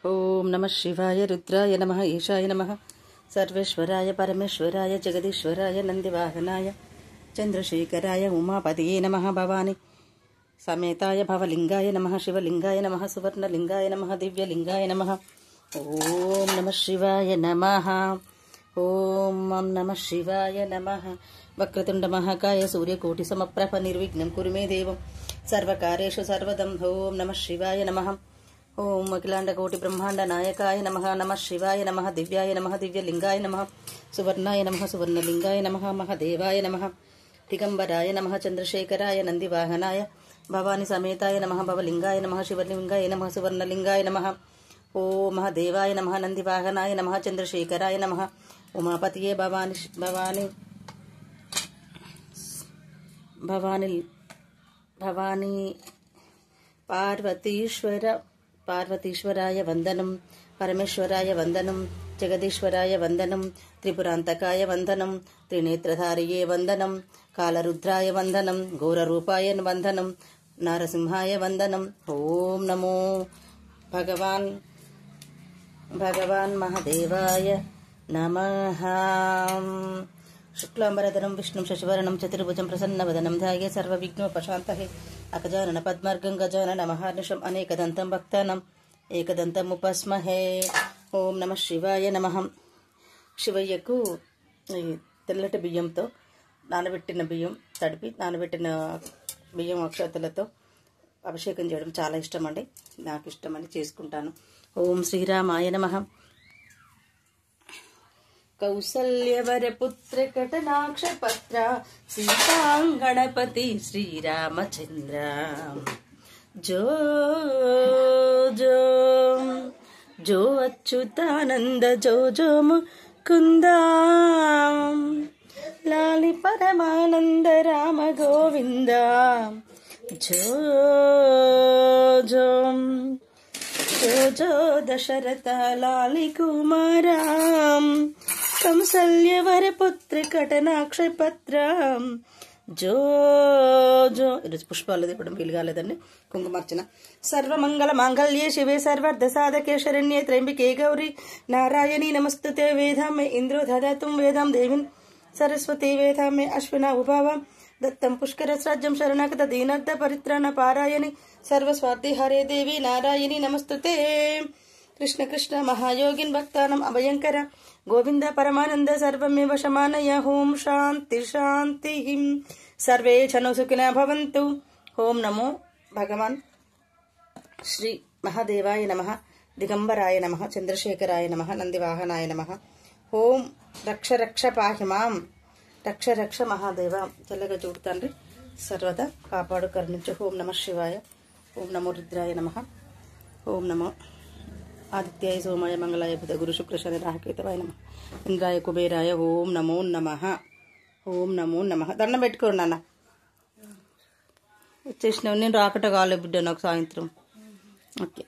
ఓం నమ శివాయ రుద్రాయ నమ ఈశాయ నమ సర్వేశ్వరాయ పరమేశ్వరాయ జగదీశ్వరాయ నందివాహనాయ చంద్రశేఖరాయ ఉమాపతియే నమ భవాని సమేతాయ భవలింగాయ నమ శివలింగాయ నమ సువర్ణలింగాయ నమ దివ్యలింగాయ నమ. ఓం నమ శివాయ నమ. ఓం నమ శివాయ నమ. వక్రతుండ మహాకాయ సూర్యకోటి సమప్రభ నిర్విఘ్నం కురు మే దేవం సర్వకార్యేషు సర్వదం. ఓం నమ శివాయ నమ. ఓం అఖిలాండ కోటి బ్రహ్మాండ నాయకాయ నమ. నమ శివాయ నమ. దివ్యాయ నమ దివ్యలింగాయ నమ. సువర్ణాయ నమ సువర్ణలింగాయ నమ. మహదేవాయ నమ. దిగంబరాయ నమ. చంద్రశేఖరాయ నందివాహనాయ భవాని సమేతాయ నమ. భవలింగాయ నమ. శివలింగాయ నమ. సువర్ణలింగాయ నమ. ఓ మహదేవాయ నమ. నందివాహనాయ నమ. చంద్రశేఖరాయ నమ. ఉమాపతియే భవాని భవాని భవాని భవాని పార్వతీశ్వరాయ వందనం. పరమేశ్వరాయ వందనం. జగదీశ్వరాయ వందనం. త్రిపురాంతకాయ వందనం. త్రినేత్రధారియే వందనం. కాలరుద్రాయ వందనం. ఘోరరూపాయ వందనం. నారసింహాయ వందనం. ఓం నమో భగవాన్ మహదేవాయ నమః. శుక్లాంబరధరం విష్ణుం శశివర్ణం చతుర్భుజం ప్రసన్నవదనం ధ్యాయే సర్వవిఘ్నోపశాంతయే. అగజానన పద్మార్గం గజానన మహార్నిశం అనేకదంతం భక్తానాం ఏకదంతముపస్మహే. ఓం నమ శివాయ నమ. శివయ్యకు తెల్లటి బియ్యంతో నానబెట్టిన బియ్యం తడిపి నానబెట్టిన బియ్యం అక్షతలతో అభిషేకం చేయడం చాలా ఇష్టం అండి. నాకు ఇష్టమని చేసుకుంటాను. ఓం శ్రీరామాయ నమ. కౌసల్యవరపుత్ర కటనాక్షపత్ర సీతాంగణపతి శ్రీరామచంద్ర. జో జో జో అచ్యుతానంద జో జో ముకుంద. లాలి పరమానంద రామ గోవింద. జో జో జో జో దశరథ లాలి కుమారా. కంసల్యవరపుత్ర కటనాక్షపత్ర. జో జో. ఈరోజు పుష్పాలు ఇవ్వడం వీలు కాలేదండి. కుంకుమార్చన. సర్వమంగళ మాంగళ్యే శివే సర్వార్థ సాధకే శరణ్యే త్ర్యంబకే గౌరీ నారాయణీ నమస్తుతే. వేదామే ఇంద్రో దదాతుం వేదాం దేవిన్ సరస్వతి వేదామే అశ్వినా ఉభావం దత్తం పుష్కరస్రాజ్యం శరణాగత దీనర్థ పరిత్రాణ పారాయణి సర్వస్వార్థి హరే దేవి నారాయణి నమస్తుతే. కృష్ణ కృష్ణ మహాయోగిన్ భక్తానం అభయంకర గోవింద పరమానంద సర్వమేవ శమానయ. ఓం శాంతి శాంతి. సర్వే జనో సుఖినో భవంతు. ఓం నమో భగవాన్ శ్రీ మహాదేవాయ నమ. దిగంబరాయ నమ. చంద్రశేఖరాయ నమ. నందివాహనాయ నమ. ఓం రక్ష రక్ష పాహి మాం. రక్ష రక్ష మహాదేవ. చల్లగా చూడుతాండ్రి సర్వదా కాపాడు కరుణించు. ఓం నమ శివాయ. ఓం నమో రుద్రాయ నమ. ఓం నమో ఆదిత్యాయ సోమాయ మంగళాయ బుధ గురు శుక్ర శని రాహకేతవాయ నమ. ఇంద్రాయ కుబేరాయ. ఓం నమో నమ. ఓం నమో నమ. దండం పెట్టుకోండి నాన్న. వచ్చేసినావు. నేను రాకట కాలే బిడ్డ నాకు సాయంత్రం. ఓకే.